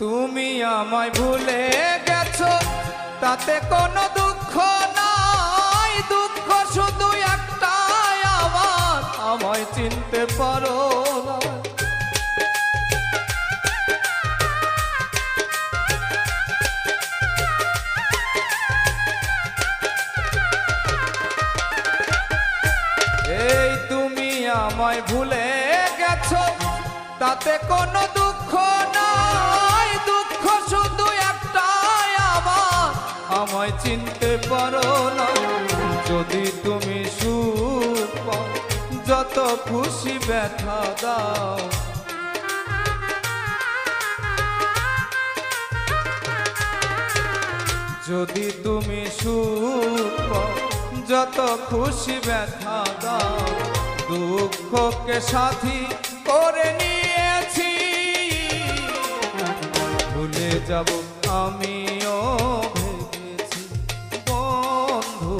তুমি আমায় ভুলে গেছো তাতে কোনো দুঃখ নাই, দুঃখ শুধু একটাই আমার, আমায় চিনতে পারো না। এই তুমি আমায় ভুলে গেছো তাতে কোনো দুঃখ নাই, দুঃখ শুধু একটাই আমার, আমায় চিনতে পারো না। যদি তুমি সুখ পাও যত খুশি ব্যথা দাও, যদি তুমি সুখ পাও যত খুশি ব্যথা দাও, দুঃখকে সাথী করে নিয়েছি, ভুলে যাব আমিও ভেবেছি বন্ধু,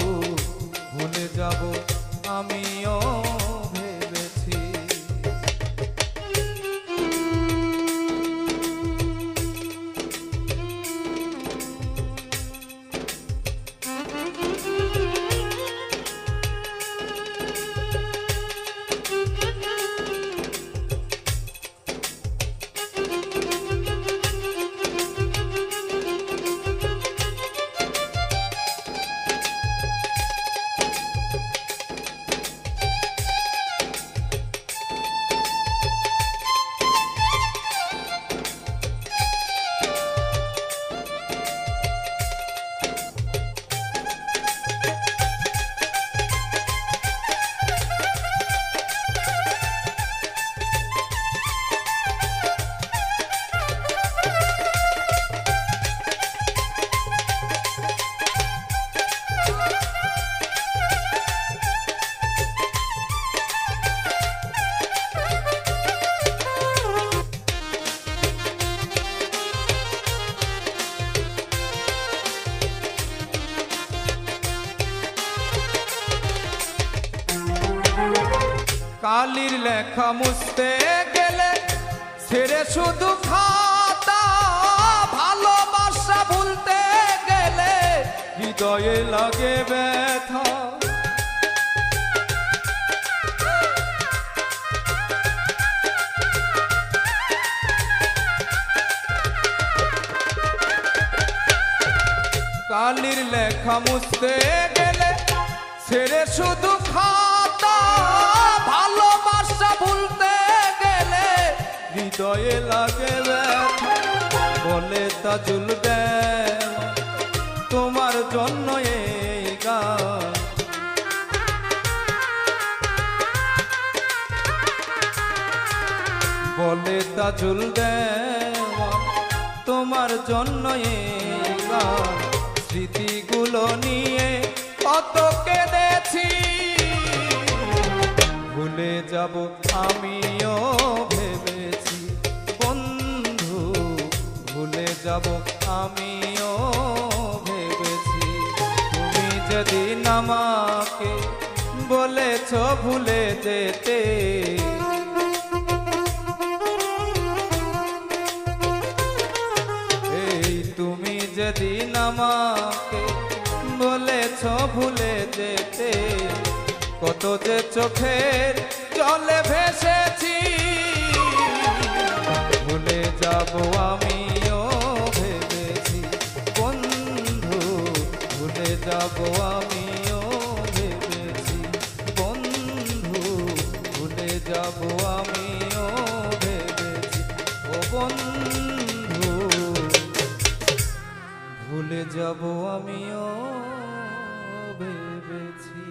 ভুলে যাব আমিও ভেবেছি। কালির লেখা মুছতে গেলে ছেড়ে শুধু খাতা, ভালোবাসা ভুলতে গেলে হৃদয়ে লাগে ব্যথা। কালির লেখা মুছতে গেলে ছেড়ে শুধু খাতা, ভালোবাসা ভুলতে গেলে হৃদয়ে লাগে ব্যথা। বলে তাজুল দেওয়া তোমার জন্য এই গান, বলে তাজুল দেওয়া তোমার জন্য এই গান। স্মৃতিগুলো নিয়ে কত কেঁদেছি, ভুলে যাব আমিও ভেবেছি বন্ধু, ভুলে যাব আমিও ভেবেছি। তুমি যেদিন আমাকে বলেছ ভুলে যেতে, এই তুমি যেদিন আমাকে বলেছ ভুলে যেতে, কত যে চোখের জলে ভেসেছি, ভুলে যাব আমিও ভেবেছি বন্ধু, ভুলে যাব আমিও ভেবেছি বন্ধু, ভুলে যাব আমিও ভেবেছি ও বন্ধু, ভুলে যাব আমিও ভেবেছি।